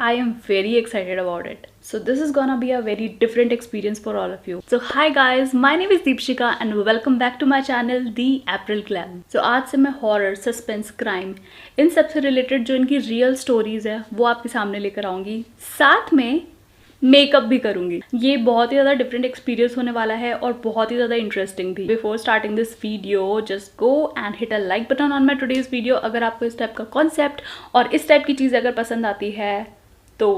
I am very excited about it. So this is gonna be a very different experience for all of you. So hi guys, my name is Deepshika and welcome back to my channel The April Clan. So आज से मैं horror, suspense, crime इन सब से related जो इनकी real stories है वो आपके सामने लेकर आऊंगी, साथ में मेकअप भी करूंगी। ये बहुत ही ज़्यादा डिफरेंट एक्सपीरियंस होने वाला है और बहुत ही ज़्यादा इंटरेस्टिंग भी। Before starting this video just go and hit a like button on my today's video. अगर आपको इस टाइप का कॉन्सेप्ट और इस टाइप की चीज़ अगर पसंद आती है तो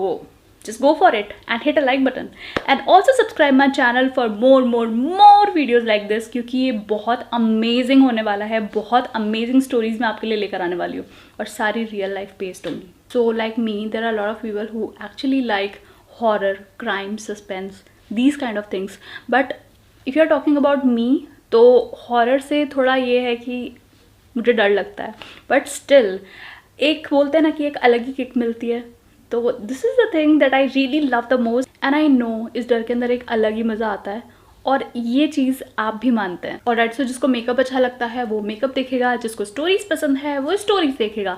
just go for it and hit a like button and also subscribe my channel for more videos like this, क्योंकि ये बहुत अमेजिंग होने वाला है। बहुत अमेजिंग स्टोरीज मैं आपके लिए लेकर आने वाली हूँ और सारी रियल लाइफ बेस्ड होंगी। So like me there are lot of people who actually like horror, crime, suspense, these kind of things, but if you are talking about me तो हॉरर से थोड़ा ये है कि मुझे डर लगता है, बट स्टिल एक बोलते हैं ना कि एक अलग ही किक मिलती है। तो this is the thing that I really love the most and I know इस डर के अंदर एक अलग ही मज़ा आता है और ये चीज़ आप भी मानते हैं। और राइट, सो जिसको मेकअप अच्छा लगता है वो मेकअप देखेगा, जिसको स्टोरीज पसंद है वो स्टोरीज देखेगा।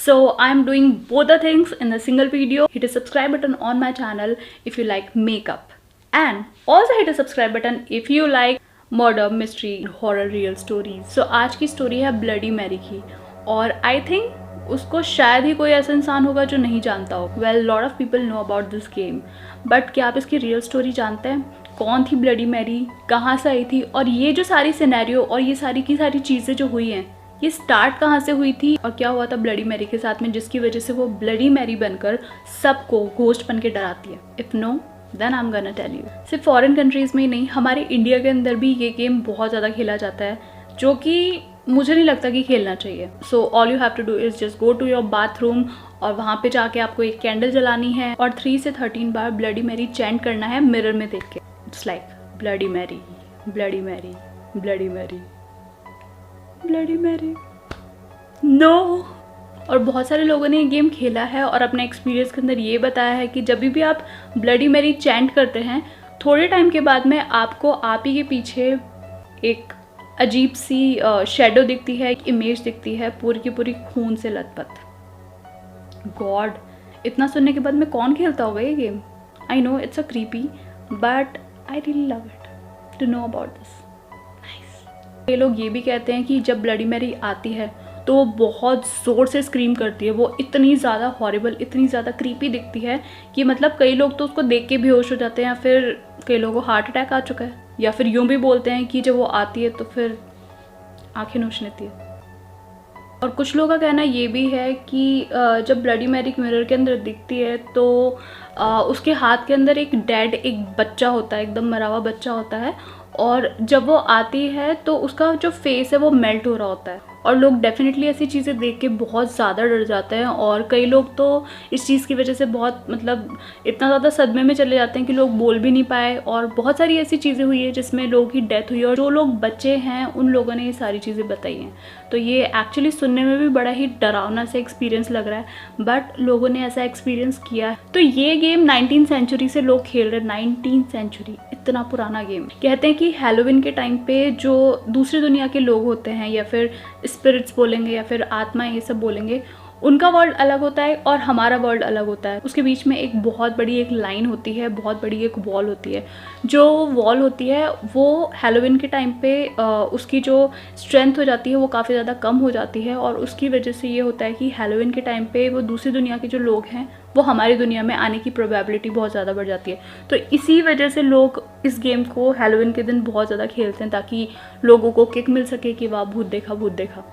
So I am doing both the things in the single video. Hit a subscribe button on my channel if you like makeup and also hit a subscribe button if you like murder, mystery, horror, real stories. So आज की story है bloody Mary की और I think उसको शायद ही कोई ऐसा इंसान होगा जो नहीं जानता हो। Well, lot of people know about this game, but क्या आप इसकी रियल स्टोरी जानते हैं? कौन थी ब्लडी मैरी, कहाँ से आई थी, और ये जो सारी सिनेरियो और ये सारी की सारी चीज़ें जो हुई हैं ये स्टार्ट कहाँ से हुई थी और क्या हुआ था ब्लडी मैरी के साथ में जिसकी वजह से वो ब्लडी मैरी बनकर सबको घोस्ट बन के डराती है? If no then I am gonna tell you. सिर्फ फॉरेन कंट्रीज़ में ही नहीं, हमारे इंडिया के अंदर भी ये गेम बहुत ज़्यादा खेला जाता है, जो कि मुझे नहीं लगता कि खेलना चाहिए। So all you have to do is just go to your bathroom और वहाँ पे जाके आपको एक कैंडल जलानी है और 3 से 13 बार ब्लडी मैरी चैंट करना है मिरर में देख के। It's like bloody Mary, bloody Mary, bloody Mary, bloody Mary, no. और बहुत सारे लोगों ने ये गेम खेला है और अपने एक्सपीरियंस के अंदर ये बताया है कि जब भी आप ब्लडी मैरी चैंट करते हैं थोड़े टाइम के बाद में आपको आप ही के पीछे एक अजीब सी शेडो दिखती है, एक इमेज दिखती है पूरी की पूरी खून से लथपथ। गॉड, इतना सुनने के बाद में कौन खेलता होगा ये game? I know it's a creepy but I really love it to know about this. Nice. ये लोग ये भी कहते हैं कि जब ब्लडी मैरी आती है तो वो बहुत ज़ोर से स्क्रीम करती है। वो इतनी ज़्यादा हॉरिबल, इतनी ज़्यादा क्रीपी दिखती है कि मतलब कई लोग तो उसको देख के बेहोश हो जाते हैं, या फिर कई लोगों को हार्ट अटैक आ चुका है, या फिर यूँ भी बोलते हैं कि जब वो आती है तो फिर आंखें नोच लेती है। और कुछ लोगों का कहना ये भी है कि जब ब्लडी मैरी मिरर के अंदर दिखती है तो उसके हाथ के अंदर एक डेड एक बच्चा होता है, एकदम मरा हुआ बच्चा होता है, और जब वो आती है तो उसका जो फेस है वो मेल्ट हो रहा होता है। और लोग डेफिनेटली ऐसी चीज़ें देख के बहुत ज़्यादा डर जाते हैं और कई लोग तो इस चीज़ की वजह से बहुत मतलब इतना ज़्यादा सदमे में चले जाते हैं कि लोग बोल भी नहीं पाए। और बहुत सारी ऐसी चीज़ें हुई है जिसमें लोगों की डेथ हुई है और जो लोग बच्चे हैं उन लोगों ने ये सारी चीज़ें बताई हैं। तो ये एक्चुअली सुनने में भी बड़ा ही डरावना सा एक्सपीरियंस लग रहा है, बट लोगों ने ऐसा एक्सपीरियंस किया है। तो ये गेम 19th सेंचुरी से लोग खेल रहे हैं। 19th सेंचुरी, इतना पुराना गेम। कहते हैं कि हैलोवीन के टाइम पे जो दूसरी दुनिया के लोग होते हैं या फिर स्पिरिट्स बोलेंगे या फिर आत्माएं ये सब बोलेंगे, उनका वर्ल्ड अलग होता है और हमारा वर्ल्ड अलग होता है। उसके बीच में एक बहुत बड़ी एक लाइन होती है, बहुत बड़ी एक वॉल होती है। जो वॉल होती है वो हैलोवीन के टाइम पे उसकी जो स्ट्रेंथ हो जाती है वो काफ़ी ज़्यादा कम हो जाती है और उसकी वजह से ये होता है कि हैलोवीन के टाइम पे वो दूसरी दुनिया के जो लोग हैं वो हमारी दुनिया में आने की प्रोबेबिलिटी बहुत ज़्यादा बढ़ जाती है। तो इसी वजह से लोग इस गेम को हैलोवीन के दिन बहुत ज़्यादा खेलते हैं ताकि लोगों को किक मिल सके कि वाह भूत देखा, भूत देखा।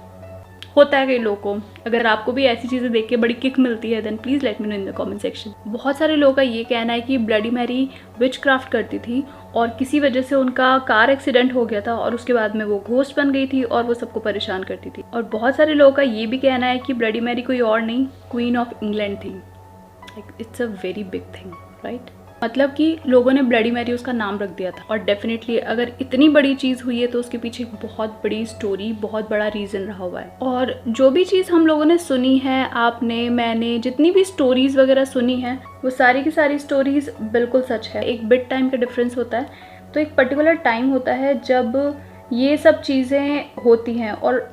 होता है कई लोगों को। अगर आपको भी ऐसी चीज़ें देख के बड़ी किक मिलती है then please let me know in the comment section. बहुत सारे लोगों का ये कहना है कि ब्लडी मैरी विच क्राफ्ट करती थी और किसी वजह से उनका कार एक्सीडेंट हो गया था और उसके बाद में वो घोस्ट बन गई थी और वो सबको परेशान करती थी। और बहुत सारे लोगों का ये भी कहना है कि ब्लडी मैरी कोई और नहीं, क्वीन ऑफ इंग्लैंड थी। Like it's a very big thing, right? मतलब कि लोगों ने ब्लडी मैरी उसका नाम रख दिया था। और डेफिनेटली अगर इतनी बड़ी चीज़ हुई है तो उसके पीछे एक बहुत बड़ी स्टोरी, बहुत बड़ा रीज़न रहा हुआ है। और जो भी चीज़ हम लोगों ने सुनी है, आपने, मैंने जितनी भी स्टोरीज़ वगैरह सुनी है वो सारी की सारी स्टोरीज़ बिल्कुल सच है। एक बिट टाइम का डिफरेंस होता है, तो एक पर्टिकुलर टाइम होता है जब ये सब चीज़ें होती हैं और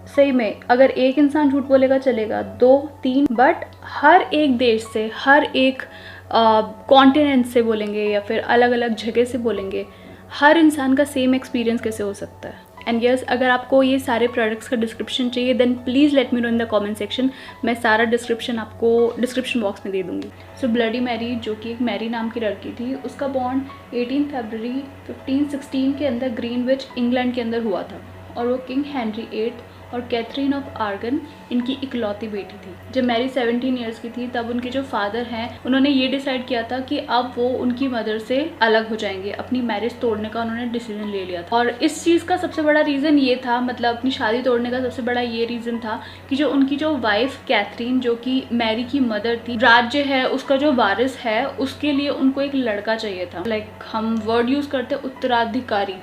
सही में अगर एक इंसान झूठ बोलेगा चलेगा, 2 3, बट हर एक देश से, हर एक कॉन्टिनेंट से बोलेंगे या फिर अलग अलग जगह से बोलेंगे, हर इंसान का सेम एक्सपीरियंस कैसे हो सकता है। एंड यस, अगर आपको ये सारे प्रोडक्ट्स का डिस्क्रिप्शन चाहिए then please let me know in the comment section. मैं सारा डिस्क्रिप्शन आपको डिस्क्रिप्शन बॉक्स में दे दूँगी। सो ब्लडी मैरी, जो कि एक मैरी नाम की लड़की थी, उसका बॉन्ड 18 फरवरी 1516 के अंदर ग्रीनविच इंग्लैंड के अंदर हुआ था, और वो किंग हेनरी 8 और कैथरीन ऑफ आर्गन इनकी इकलौती बेटी थी। जब मैरी 17 ईयर्स की थी तब उनके जो फादर हैं उन्होंने ये डिसाइड किया था कि अब वो उनकी मदर से अलग हो जाएंगे, अपनी मैरिज तोड़ने का उन्होंने डिसीजन ले लिया था। और इस चीज़ का सबसे बड़ा रीज़न ये था, मतलब अपनी शादी तोड़ने का सबसे बड़ा ये रीज़न था कि जो उनकी जो वाइफ कैथरीन, जो कि मैरी की मदर थी, राज्य है उसका जो वारिस है उसके लिए उनको एक लड़का चाहिए था। लाइक हम वर्ड यूज़ करते उत्तराधिकारी।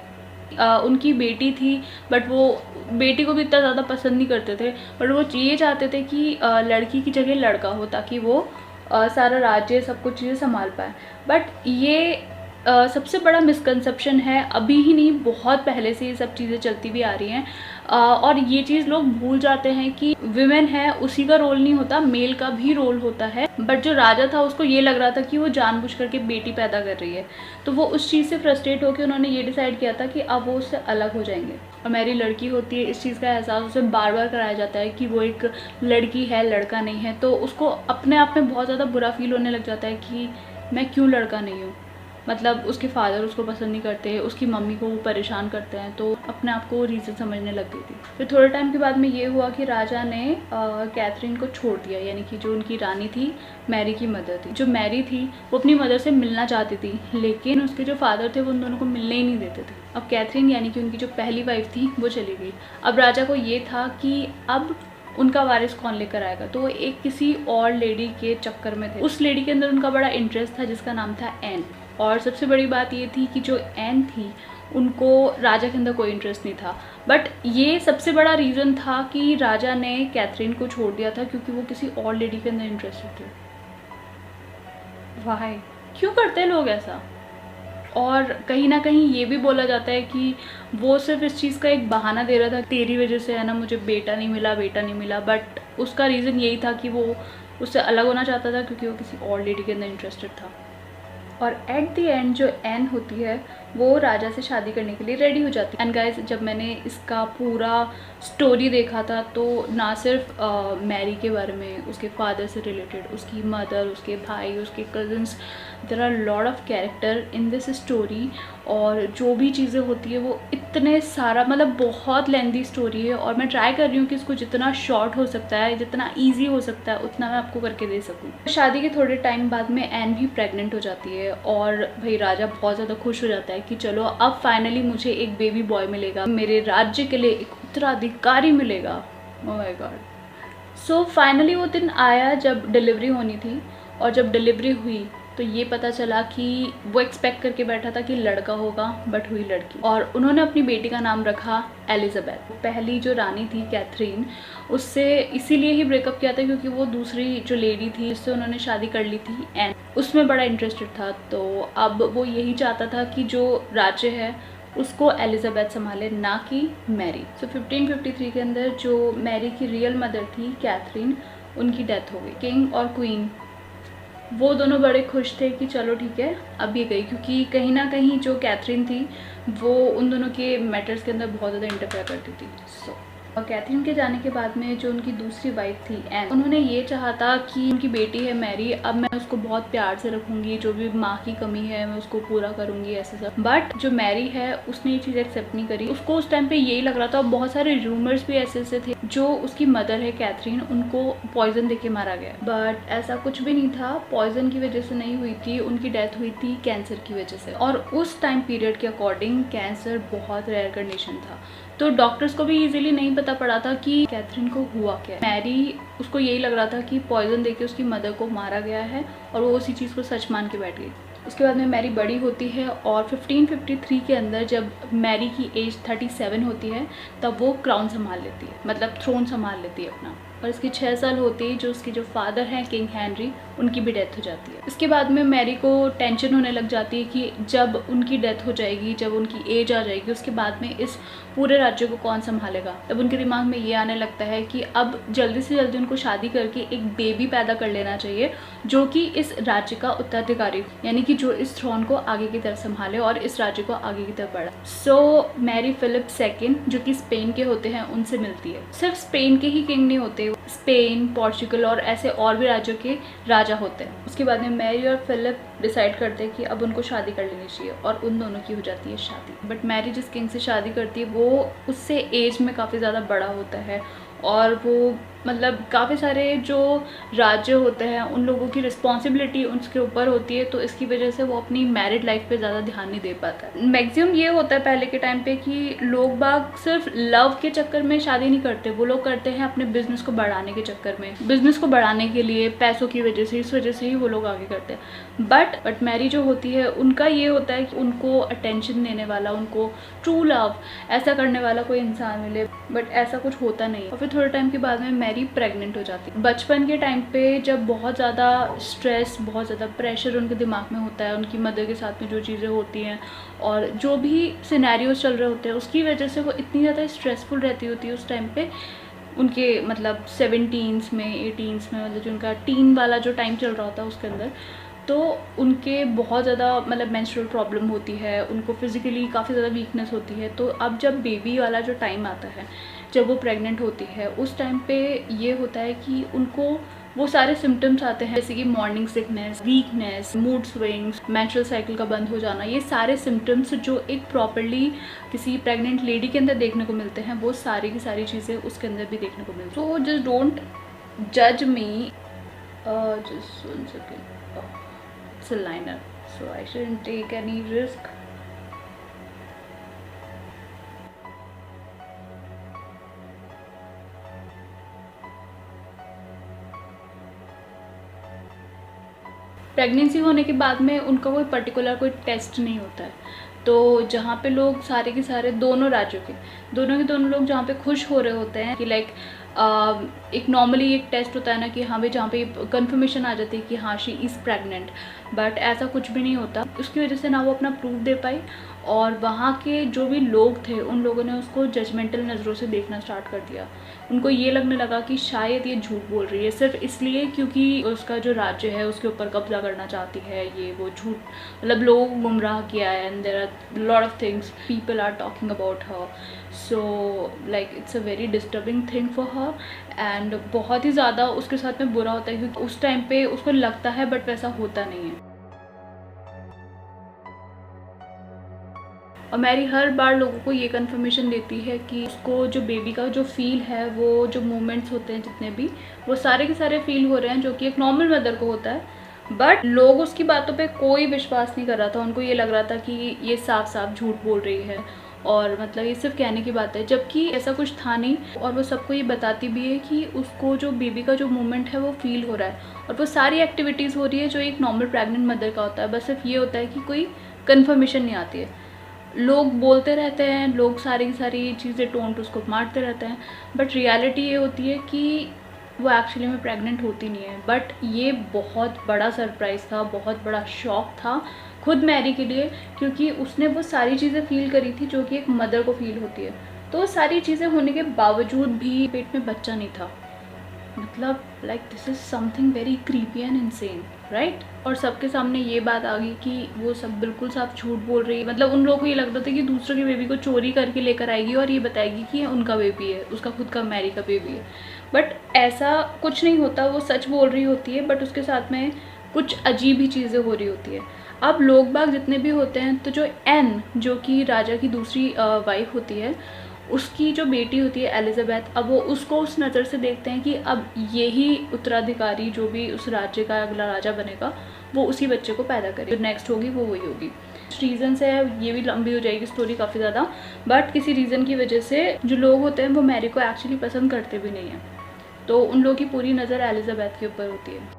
उनकी बेटी थी बट वो बेटी को भी इतना ज़्यादा पसंद नहीं करते थे, बट वो ये चाहते थे कि लड़की की जगह लड़का हो ताकि वो सारा राज्य सब कुछ चीज़ें संभाल पाए। बट ये सबसे बड़ा मिसकंसेप्शन है, अभी ही नहीं बहुत पहले से ये सब चीज़ें चलती भी आ रही हैं। और ये चीज़ लोग भूल जाते हैं कि विमेन है उसी का रोल नहीं होता, मेल का भी रोल होता है। बट जो राजा था उसको ये लग रहा था कि वो जानबूझ करके बेटी पैदा कर रही है, तो वो उस चीज़ से फ्रस्ट्रेट होकर उन्होंने ये डिसाइड किया था कि अब वो उससे अलग हो जाएंगे। और मेरी लड़की होती है, इस चीज़ का एहसास उसे बार बार कराया जाता है कि वो एक लड़की है, लड़का नहीं है, तो उसको अपने आप में बहुत ज़्यादा बुरा फील होने लग जाता है कि मैं क्यों लड़का नहीं हूँ। मतलब उसके फादर उसको पसंद नहीं करते, उसकी मम्मी को वो परेशान करते हैं, तो अपने आप को रीज़न समझने लग गई थी। फिर थोड़े टाइम के बाद में ये हुआ कि राजा ने कैथरीन को छोड़ दिया, यानी कि जो उनकी रानी थी, मैरी की मदर थी। जो मैरी थी वो अपनी मदर से मिलना चाहती थी, लेकिन उसके जो फादर थे वो उन दोनों को मिलने ही नहीं देते थे। अब कैथरीन यानी कि उनकी जो पहली वाइफ थी वो चली गई। अब राजा को ये था कि अब उनका वारिस कौन लेकर आएगा, तो वो एक किसी और लेडी के चक्कर में थे। उस लेडी के अंदर उनका बड़ा इंटरेस्ट था जिसका नाम था एन। और सबसे बड़ी बात ये थी कि जो एन थी उनको राजा के अंदर कोई इंटरेस्ट नहीं था। बट ये सबसे बड़ा रीज़न था कि राजा ने कैथरीन को छोड़ दिया था क्योंकि वो किसी और लेडी के अंदर इंटरेस्टेड थे। वाह, क्यों करते हैं लोग ऐसा। और कहीं ना कहीं ये भी बोला जाता है कि वो सिर्फ इस चीज़ का एक बहाना दे रहा था, तेरी वजह से है ना मुझे बेटा नहीं मिला, बेटा नहीं मिला। बट उसका रीज़न यही था कि वो उससे अलग होना चाहता था क्योंकि वो किसी और लेडी के अंदर इंटरेस्टेड था। और एट द एंड जो एन होती है वो राजा से शादी करने के लिए रेडी हो जाती है। एंड गाइस, जब मैंने इसका पूरा स्टोरी देखा था तो ना सिर्फ मैरी के बारे में, उसके फादर से रिलेटेड, उसकी मदर, उसके भाई, उसके cousins, there are lot of character in this story. और जो भी चीज़ें होती है वो इतने सारा, मतलब बहुत लेंथी स्टोरी है। और मैं ट्राई कर रही हूँ कि इसको जितना शॉर्ट हो सकता है, जितना ईजी हो सकता है, उतना मैं आपको करके दे सकूँ। शादी के थोड़े टाइम बाद में एन भी प्रेग्नेंट हो जाती है और भाई राजा बहुत ज़्यादा खुश हो जाता है कि चलो अब फाइनली मुझे एक बेबी बॉय मिलेगा, मेरे राज्य के लिए एक उत्तराधिकारी मिलेगा। Oh my God. So finally वो दिन आया जब डिलीवरी होनी थी। और जब डिलीवरी हुई तो ये पता चला कि वो एक्सपेक्ट करके बैठा था कि लड़का होगा, बट हुई लड़की। और उन्होंने अपनी बेटी का नाम रखा एलिजाबेथ। पहली जो रानी थी कैथरीन, उससे इसीलिए ही ब्रेकअप किया था क्योंकि वो दूसरी जो लेडी थी जिससे उन्होंने शादी कर ली थी एन, उसमें बड़ा इंटरेस्टेड था। तो अब वो यही चाहता था कि जो राज्य है उसको एलिजाबेथ संभाले, ना कि मैरी। सो 1553 के अंदर जो मैरी की रियल मदर थी कैथरीन, उनकी डेथ हो गई। किंग और क्वीन वो दोनों बड़े खुश थे कि चलो ठीक है अब ये गई, क्योंकि कहीं ना कहीं जो कैथरीन थी वो उन दोनों के मैटर्स के अंदर बहुत ज़्यादा इंटरफेयर करती थी। और कैथरीन के जाने के बाद में जो उनकी दूसरी वाइफ थी एन, उन्होंने ये चाहा था कि उनकी बेटी है मैरी, अब मैं उसको बहुत प्यार से रखूंगी, जो भी माँ की कमी है मैं उसको पूरा करूंगी, ऐसे सब। बट जो मैरी है उसने ये चीज़ एक्सेप्ट नहीं करी। उसको उस टाइम पे यही लग रहा था, बहुत सारे रूमर्स भी ऐसे थे, जो उसकी मदर है कैथरीन, उनको पॉइजन देके मारा गया। बट ऐसा कुछ भी नहीं था, पॉइजन की वजह से नहीं हुई थी, उनकी डेथ हुई थी कैंसर की वजह से। और उस टाइम पीरियड के अकॉर्डिंग कैंसर बहुत रेयर कंडीशन था, तो डॉक्टर्स को भी इजीली नहीं पता पड़ा था कि कैथरीन को हुआ क्या है। मैरी, उसको यही लग रहा था कि पॉइजन देके उसकी मदर को मारा गया है और वो उसी चीज़ को सच मान के बैठ गई। उसके बाद में मैरी बड़ी होती है और 1553 के अंदर जब मैरी की एज 37 होती है तब वो क्राउन संभाल लेती है, मतलब थ्रोन संभाल लेती है अपना। और इसकी 6 साल होते ही जो उसके जो फादर हैं किंग हेनरी, उनकी भी डेथ हो जाती है। इसके बाद में मैरी को टेंशन होने लग जाती है कि जब उनकी डेथ हो जाएगी, जब उनकी एज आ जाएगी, उसके बाद में इस पूरे राज्य को कौन संभालेगा। तब उनके दिमाग में ये आने लगता है कि अब जल्दी से जल्दी उनको शादी करके एक बेबी पैदा कर लेना चाहिए जो कि इस राज्य का उत्तराधिकारी, यानी कि जो इस थ्रोन को आगे की तरफ संभाले और इस राज्य को आगे की तरफ बढ़ा। सो मैरी फिलिप सेकेंड, जो कि स्पेन के होते हैं, उनसे मिलती है। सिर्फ स्पेन के ही किंग नहीं होते, स्पेन, पोर्चुगल और ऐसे और भी राज्यों के राजा होते हैं। उसके बाद में मैरी और फिलिप डिसाइड करते हैं कि अब उनको शादी कर लेनी चाहिए और उन दोनों की हो जाती है शादी। बट मैरी जिस किंग से शादी करती है वो उससे एज में काफ़ी ज़्यादा बड़ा होता है और वो मतलब काफ़ी सारे जो राज्य होते हैं उन लोगों की रिस्पॉन्सिबिलिटी उसके ऊपर होती है, तो इसकी वजह से वो अपनी मैरिड लाइफ पे ज़्यादा ध्यान नहीं दे पाता है। मैक्सिमम ये होता है पहले के टाइम पे कि लोग बाग सिर्फ लव के चक्कर में शादी नहीं करते, वो लोग करते हैं अपने बिजनेस को बढ़ाने के चक्कर में, बिजनेस को बढ़ाने के लिए, पैसों की वजह से, इस वजह से ही वो लोग आगे करते हैं। बट मैरी जो होती है उनका ये होता है कि उनको अटेंशन देने वाला, उनको ट्रू लव ऐसा करने वाला कोई इंसान मिले, बट ऐसा कुछ होता नहीं। और फिर थोड़े टाइम के बाद में मैरी प्रेग्नेंट हो जाती है। बचपन के टाइम पे जब बहुत ज़्यादा स्ट्रेस, बहुत ज़्यादा प्रेशर उनके दिमाग में होता है, उनकी मदर के साथ में जो चीज़ें होती हैं और जो भी सिनेरियोज चल रहे होते हैं, उसकी वजह से वो इतनी ज़्यादा स्ट्रेसफुल रहती होती है उस टाइम पे, उनके मतलब 17s में, 18s में, मतलब जो उनका टीन वाला जो टाइम चल रहा होता है उसके अंदर, तो उनके बहुत ज़्यादा मतलब मेंस्ट्रुअल प्रॉब्लम होती है, उनको फिज़िकली काफ़ी ज़्यादा वीकनेस होती है। तो अब जब बेबी वाला जो टाइम आता है, जब वो प्रेग्नेंट होती है, उस टाइम पे ये होता है कि उनको वो सारे सिम्टम्स आते हैं, जैसे कि morning sickness, weakness, mood swings, menstrual cycle का बंद हो जाना। ये सारे सिम्टम्स जो एक प्रॉपर्ली किसी प्रेग्नेंट लेडी के अंदर देखने को मिलते हैं, वो सारी की सारी चीज़ें उसके अंदर भी देखने को मिलती हैं। सो जस्ट डोंट जज मी, just 1 second. It's a liner, so I shouldn't take any risk. Pregnancy होने के बाद में उनका कोई पर्टिकुलर कोई टेस्ट नहीं होता है, तो जहाँ पे लोग सारे के सारे दोनों राज्यों के दोनों लोग जहाँ पे खुश हो रहे होते हैं कि लाइक एक नॉर्मली एक टेस्ट होता है ना कि हाँ भाई, जहाँ पे कंफर्मेशन आ जाती है कि हाँ शी इज़ प्रेग्नेंट, बट ऐसा कुछ भी नहीं होता। उसकी वजह से ना वो अपना प्रूफ दे पाई और वहाँ के जो भी लोग थे उन लोगों ने उसको जजमेंटल नज़रों से देखना स्टार्ट कर दिया। उनको ये लगने लगा कि शायद ये झूठ बोल रही है सिर्फ इसलिए क्योंकि उसका जो राज्य है उसके ऊपर कब्जा करना चाहती है, ये वो झूठ, मतलब लोगों को गुमराह किया है and there are lot of things people are talking about her. So like it's a very disturbing thing for her and बहुत ही ज़्यादा उसके साथ में बुरा होता है क्योंकि उस टाइम पे उसको लगता है बट वैसा होता नहीं है। और मैरी हर बार लोगों को ये कंफर्मेशन देती है कि उसको जो बेबी का जो फील है, वो जो मोमेंट्स होते हैं जितने भी, वो सारे के सारे फील हो रहे हैं जो कि एक नॉर्मल मदर को होता है। बट लोग उसकी बातों पे कोई विश्वास नहीं कर रहा था, उनको ये लग रहा था कि ये साफ साफ झूठ बोल रही है और मतलब ये सिर्फ कहने की बात है, जबकि ऐसा कुछ था नहीं। और वो सबको ये बताती भी है कि उसको जो बेबी का जो मोमेंट है वो फील हो रहा है और वो सारी एक्टिविटीज़ हो रही है जो एक नॉर्मल प्रेग्नेंट मदर का होता है। बस सिर्फ ये होता है कि कोई कन्फर्मेशन नहीं आती है, लोग बोलते रहते हैं, लोग सारी की सारी चीज़ें टोंट उसको मारते रहते हैं, बट रियलिटी ये होती है कि वो एक्चुअली में प्रेग्नेंट होती नहीं है। बट ये बहुत बड़ा सरप्राइज़ था, बहुत बड़ा शॉक था खुद मैरी के लिए, क्योंकि उसने वो सारी चीज़ें फील करी थी जो कि एक मदर को फील होती है। तो सारी चीज़ें होने के बावजूद भी पेट में बच्चा नहीं था। मतलब like this is something very creepy and insane, right. और सबके सामने ये बात आ गई कि वो सब बिल्कुल साफ झूठ बोल रही है। मतलब उन लोगों को ये लगता था कि दूसरों के बेबी को चोरी करके लेकर आएगी और ये बताएगी कि उनका बेबी है, उसका खुद का मैरी का बेबी है। बट ऐसा कुछ नहीं होता, वो सच बोल रही होती है बट उसके साथ में कुछ अजीब ही चीज़ें हो रही होती है। अब लोग बाग जितने भी होते हैं, तो जो एन, जो कि राजा की दूसरी वाइफ होती है, उसकी जो बेटी होती है एलिजाबेथ, अब वो उसको उस नज़र से देखते हैं कि अब यही उत्तराधिकारी जो भी उस राज्य का अगला राजा बनेगा, वो उसी बच्चे को पैदा करे, जो नेक्स्ट होगी वो वही होगी। रीज़न से ये भी लंबी हो जाएगी स्टोरी काफ़ी ज़्यादा, बट किसी रीज़न की वजह से जो लोग होते हैं वो मैरी को एक्चुअली पसंद करते भी नहीं हैं, तो उन लोगों की पूरी नज़र एलिजाबेथ के ऊपर होती है।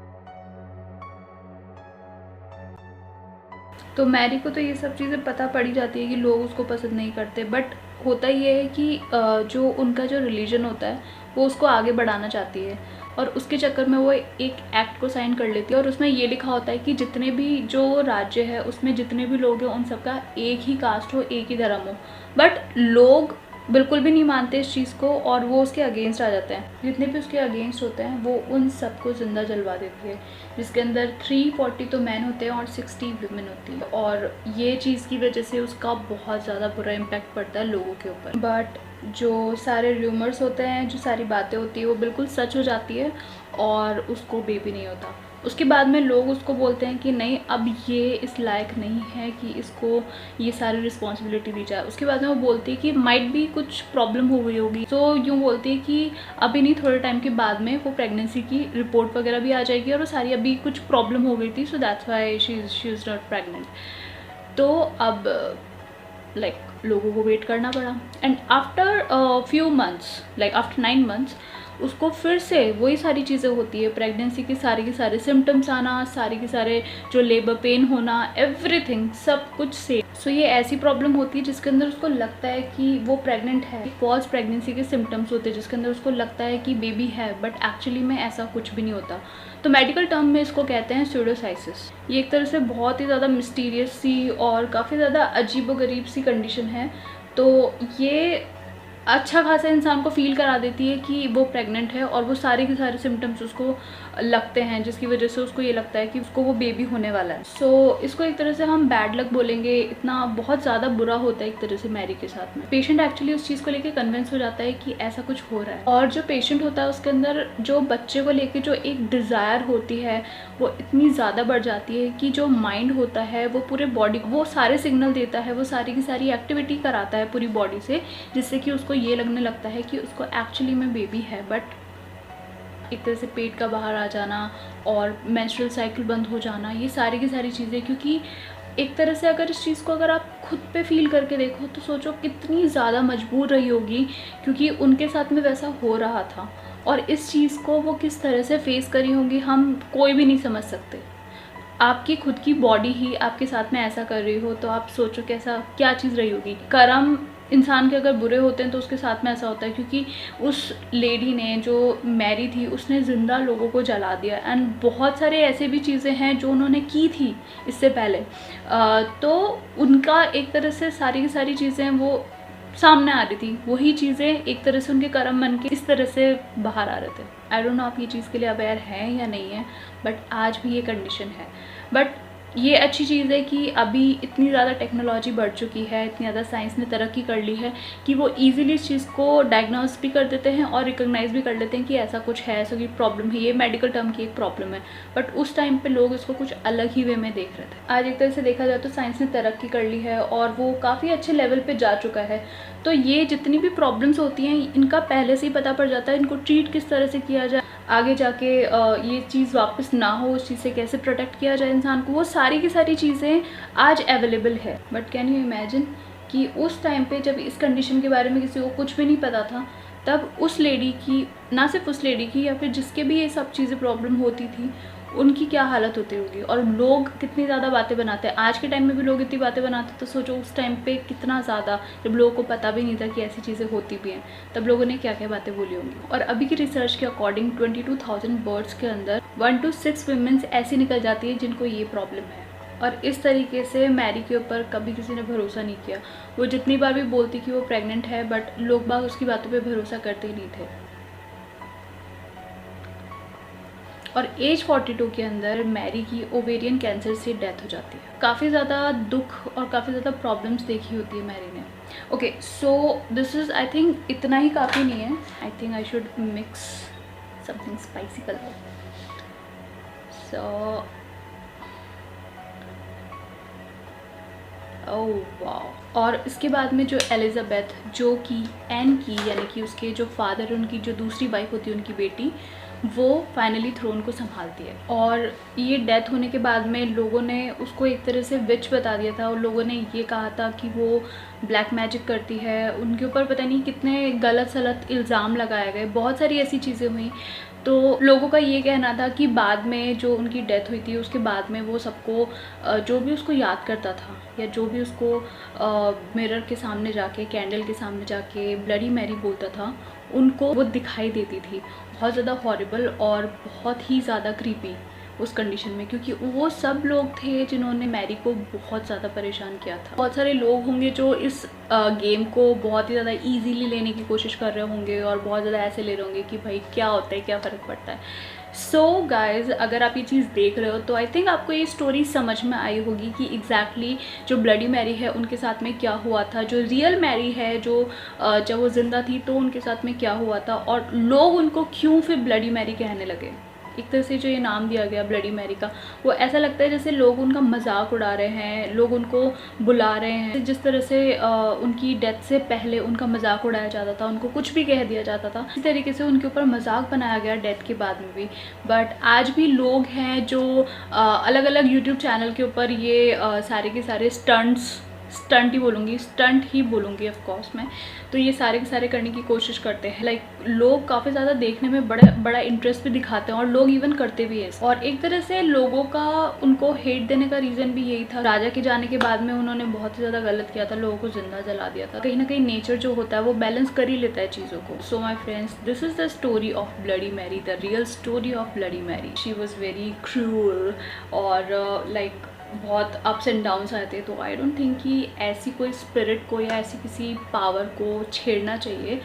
तो मैरी को तो ये सब चीज़ें पता पड़ी जाती है कि लोग उसको पसंद नहीं करते, बट होता ये है कि जो उनका जो रिलीजन होता है वो उसको आगे बढ़ाना चाहती है और उसके चक्कर में वो एक एक्ट को साइन कर लेती है और उसमें ये लिखा होता है कि जितने भी जो राज्य है उसमें जितने भी लोग हैं उन सबका एक ही कास्ट हो, एक ही धर्म हो। बट लोग बिल्कुल भी नहीं मानते इस चीज़ को और वो उसके अगेंस्ट आ जाते हैं। जितने भी उसके अगेंस्ट होते हैं वो उन सबको ज़िंदा जलवा देती है, जिसके अंदर 340 तो मैन होते हैं और 60 वुमेन होती है। और ये चीज़ की वजह से उसका बहुत ज़्यादा बुरा इम्पैक्ट पड़ता है लोगों के ऊपर। बट जो सारे र्यूमर्स होते हैं, जो सारी बातें होती है वो बिल्कुल सच हो जाती है और उसको बेबी नहीं होता। उसके बाद में लोग उसको बोलते हैं कि नहीं, अब ये इस लायक नहीं है कि इसको ये सारी रिस्पॉन्सिबिलिटी दी जाए। उसके बाद में वो बोलती है कि माइट भी कुछ प्रॉब्लम हो गई होगी, तो यूँ बोलती है कि अभी नहीं, थोड़े टाइम के बाद में वो प्रेगनेंसी की रिपोर्ट वगैरह भी आ जाएगी और वो सारी अभी कुछ प्रॉब्लम हो गई थी, so that's why she is not pregnant. तो अब लोगों को वेट करना पड़ा and after few months, after 9 months उसको फिर से वही सारी चीज़ें होती है, प्रेगनेंसी के सारे सिम्टम्स आना, सारे के सारे जो लेबर पेन होना, एवरीथिंग सब कुछ सेम। सो ये ऐसी प्रॉब्लम होती है जिसके अंदर उसको लगता है कि वो प्रेग्नेंट है। फॉल्स प्रेगनेंसी के सिम्टम्स होते हैं जिसके अंदर उसको लगता है कि बेबी है, बट एक्चुअली में ऐसा कुछ भी नहीं होता। तो मेडिकल टर्म में इसको कहते हैं स्यूडोसाइसिस। ये एक तरह से बहुत ही ज़्यादा मिस्टीरियस सी और काफ़ी ज़्यादा अजीबोगरीब सी कंडीशन है। तो ये अच्छा खासा इंसान को फील करा देती है कि वो प्रेग्नेंट है और वो सारे के सारे सिम्टम्स उसको लगते हैं, जिसकी वजह से उसको ये लगता है कि उसको वो बेबी होने वाला है। सो इसको एक तरह से हम बैड लक बोलेंगे। इतना बहुत ज़्यादा बुरा होता है एक तरह से मैरी के साथ में। पेशेंट एक्चुअली उस चीज़ को लेकर कन्विंस हो जाता है कि ऐसा कुछ हो रहा है और जो पेशेंट होता है उसके अंदर जो बच्चे को लेकर जो एक डिज़ायर होती है वो इतनी ज़्यादा बढ़ जाती है कि जो माइंड होता है वो पूरे बॉडी वो सारे सिग्नल देता है, वो सारी की सारी एक्टिविटी कराता है पूरी बॉडी से, जिससे कि उसको ये लगने लगता है कि उसको एक्चुअली में बेबी है। बट एक तरह से पेट का बाहर आ जाना और मेंस्ट्रुअल साइकिल बंद हो जाना, ये सारी की सारी चीज़ें, क्योंकि एक तरह से अगर इस चीज़ को अगर आप खुद पे फील करके देखो तो सोचो कितनी ज़्यादा मजबूर रही होगी, क्योंकि उनके साथ में वैसा हो रहा था और इस चीज़ को वो किस तरह से फेस करी होंगी हम कोई भी नहीं समझ सकते। आपकी खुद की बॉडी ही आपके साथ में ऐसा कर रही हो तो आप सोचो कैसा क्या चीज़ रही होगी। कर्म इंसान के अगर बुरे होते हैं तो उसके साथ में ऐसा होता है, क्योंकि उस लेडी ने जो मैरी थी उसने ज़िंदा लोगों को जला दिया एंड बहुत सारे ऐसे भी चीज़ें हैं जो उन्होंने की थी इससे पहले। तो उनका एक तरह से सारी की सारी चीज़ें वो सामने आ रही थी, वही चीज़ें एक तरह से उनके कर्म बन के इस तरह से बाहर आ रहे थे। आई डोंट नो आप ये चीज़ के लिए अवेयर हैं या नहीं है, बट आज भी ये कंडीशन है। बट ये अच्छी चीज़ है कि अभी इतनी ज़्यादा टेक्नोलॉजी बढ़ चुकी है, इतनी ज़्यादा साइंस ने तरक्की कर ली है कि वो इजीली इस चीज़ को डायग्नोस भी कर देते हैं और रिकॉग्नाइज भी कर लेते हैं कि ऐसा कुछ है, ऐसा कोई प्रॉब्लम है, ये मेडिकल टर्म की एक प्रॉब्लम है। बट उस टाइम पे लोग इसको कुछ अलग ही वे में देख रहे थे। आज एक तरह से देखा जाए तो साइंस ने तरक्की कर ली है और वो काफ़ी अच्छे लेवल पर जा चुका है। तो ये जितनी भी प्रॉब्लम्स होती हैं इनका पहले से ही पता पड़ जाता है, इनको ट्रीट किस तरह से किया जाए, आगे जाके ये चीज़ वापस ना हो, उस चीज़ से कैसे प्रोटेक्ट किया जाए इंसान को, वो सारी की सारी चीज़ें आज अवेलेबल है। बट कैन यू इमेजिन कि उस टाइम पे जब इस कंडीशन के बारे में किसी को कुछ भी नहीं पता था, तब उस लेडी की, ना सिर्फ उस लेडी की या फिर जिसके भी ये सब चीज़ें प्रॉब्लम होती थी, उनकी क्या हालत होती होगी और लोग कितनी ज़्यादा बातें बनाते हैं। आज के टाइम में भी लोग इतनी बातें बनाते, तो सोचो उस टाइम पे कितना ज़्यादा, जब लोगों को पता भी नहीं था कि ऐसी चीज़ें होती भी हैं, तब लोगों ने क्या क्या बातें बोली होंगी। और अभी की रिसर्च के अकॉर्डिंग 22,000 बर्ड्स के अंदर 1 to 6 वीमेंस ऐसी निकल जाती है जिनको ये प्रॉब्लम है। और इस तरीके से मैरी के ऊपर कभी किसी ने भरोसा नहीं किया। वो जितनी बार भी बोलती कि वो प्रेग्नेंट है, बट लोग बाग उसकी बातों पर भरोसा करते ही नहीं थे। और एज 42 के अंदर मैरी की ओवेरियन कैंसर से डेथ हो जाती है। काफ़ी ज़्यादा दुख और काफ़ी ज़्यादा प्रॉब्लम्स देखी होती है मैरी ने। Okay, so this is, I think इतना ही काफ़ी नहीं है। I think I should mix something spicy colour. So oh वाह। और इसके बाद में जो एलिजाबेथ, जो कि एन की, यानी कि उसके जो फादर, उनकी जो दूसरी वाइफ होती है, उनकी बेटी, वो फाइनली थ्रोन को संभालती है। और ये डेथ होने के बाद में लोगों ने उसको एक तरह से विच बता दिया था और लोगों ने ये कहा था कि वो ब्लैक मैजिक करती है। उनके ऊपर पता नहीं कितने गलत सलत इल्ज़ाम लगाए गए, बहुत सारी ऐसी चीज़ें हुई। तो लोगों का ये कहना था कि बाद में जो उनकी डेथ हुई थी उसके बाद में वो सबको जो भी उसको याद करता था या जो भी उसको मिरर के सामने जाके, कैंडल के सामने जाके ब्लडी मैरी बोलता था, उनको वो दिखाई देती थी। बहुत ज़्यादा हॉरिबल और बहुत ही ज़्यादा क्रीपी उस कंडीशन में, क्योंकि वो सब लोग थे जिन्होंने मैरी को बहुत ज़्यादा परेशान किया था। बहुत सारे लोग होंगे जो इस गेम को बहुत ही ज़्यादा इजीली लेने की कोशिश कर रहे होंगे और बहुत ज़्यादा ऐसे ले रहे होंगे कि भाई क्या होता है, क्या फ़र्क पड़ता है। सो गाइज, अगर आप ये चीज़ देख रहे हो तो आई थिंक आपको ये स्टोरी समझ में आई होगी कि एग्जैक्टली जो ब्लडी मैरी है उनके साथ में क्या हुआ था, जो रियल मैरी है जो जब वो ज़िंदा थी तो उनके साथ में क्या हुआ था, और लोग उनको क्यों फिर ब्लडी मैरी कहने लगे। एक तरह से जो ये नाम दिया गया ब्लडी मैरी का, वो ऐसा लगता है जैसे लोग उनका मजाक उड़ा रहे हैं, लोग उनको बुला रहे हैं। जिस तरह से उनकी डेथ से पहले उनका मजाक उड़ाया जाता था, उनको कुछ भी कह दिया जाता था, इसी तरीके से उनके ऊपर मजाक बनाया गया डेथ के बाद में भी। बट आज भी लोग हैं जो अलग अलग यूट्यूब चैनल के ऊपर ये सारे के सारे स्टंट ही बोलूँगी ऑफ कोर्स मैं, तो ये सारे के सारे करने की कोशिश करते हैं। लाइक लोग काफ़ी ज़्यादा देखने में बड़ा इंटरेस्ट भी दिखाते हैं और लोग इवन करते भी हैं। और एक तरह से लोगों का उनको हेट देने का रीज़न भी यही था। राजा के जाने के बाद में उन्होंने बहुत ही ज़्यादा गलत किया था, लोगों को जिंदा जला दिया था। कहीं ना कहीं नेचर जो होता है वो बैलेंस कर ही लेता है चीज़ों को। So my friends, this is the story of bloody Mary, the real story of bloody Mary. She was very cruel और लाइक बहुत अप्स एंड डाउन्स आए थे। तो आई डोंट थिंक कि ऐसी कोई स्पिरिट को या ऐसी किसी पावर को छेड़ना चाहिए।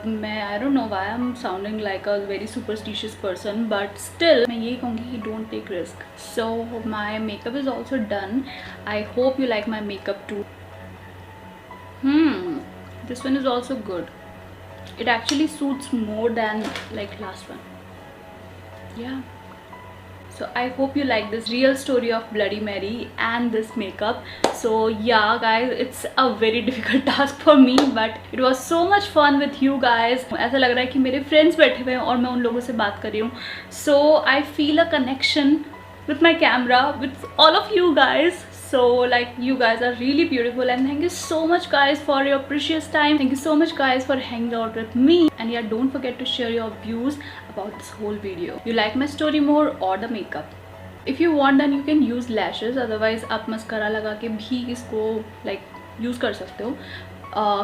मैं I don't know why I am sounding like a very superstitious person, but still मैं यही कहूँगी कि don't take risk. So my makeup is also done. I hope you like my makeup too. This one is also good. It actually suits more than like last one. Yeah. So I hope you like this real story of Bloody Mary and this makeup. So yeah guys, it's a very difficult task for me, but it was so much fun with you guys. ऐसा लग रहा है कि मेरे friends बैठे हुए हैं और मैं उन लोगों से बात कर रही हूँ. So I feel a connection with my camera, with all of you guys. So like you guys are really beautiful, and thank you so much guys for your precious time. Thank you so much guys for hanging out with me, and yeah, don't forget to share your views about this whole video. You like my story more or the makeup? If you want, then you can use lashes, otherwise आप mascara लगा के भी इसको like use कर सकते हो.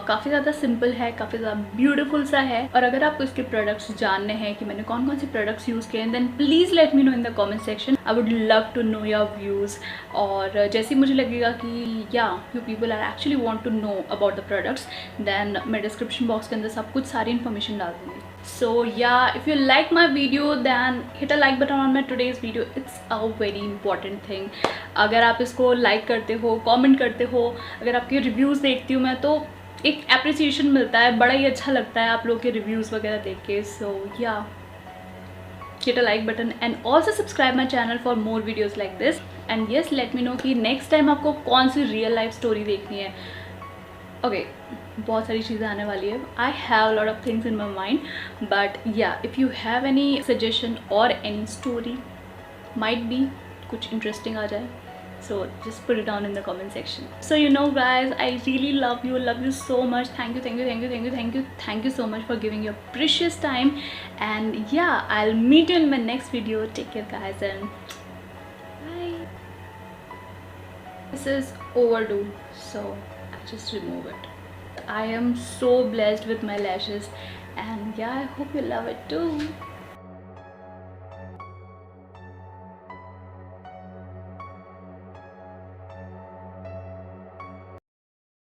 काफ़ी ज़्यादा सिंपल है, काफ़ी ज़्यादा ब्यूटीफुल सा है. और अगर आपको इसके प्रोडक्ट्स जानने हैं कि मैंने कौन कौन से प्रोडक्ट्स यूज़ किए हैं, then please let me know in the comment section. I would love to know your views. और जैसे मुझे लगेगा कि या you people are actually want to know about the products, then मैं डिस्क्रिप्शन बॉक्स के अंदर सब कुछ सारी इन्फॉर्मेशन डाल दूँगी. So yeah, if you like my video then hit a like button on my today's video. It's a very important thing. अगर आप इसको like करते हो, comment करते हो, अगर आपके रिव्यूज़ देखती हूँ मैं, तो एक एप्रिसिएशन मिलता है, बड़ा ही अच्छा लगता है आप लोग के रिव्यूज़ वगैरह देख के. So yeah, hit a like button and also subscribe my channel for more videos like this. And yes, let me know कि next time आपको कौन सी real life story देखनी है. Okay, बहुत सारी चीज़ें आने वाली है. I have a lot of things in my mind, but yeah, if you have any suggestion or any story, might be कुछ interesting आ जाए, so just put it down in the comment section. So you know guys, I really love you so much. Thank you so much for giving your precious time. And yeah, I'll meet you in my next video. Take care guys, and bye. This is overdue, so I just remove it. I am so blessed with my lashes, and yeah, I hope you love it too.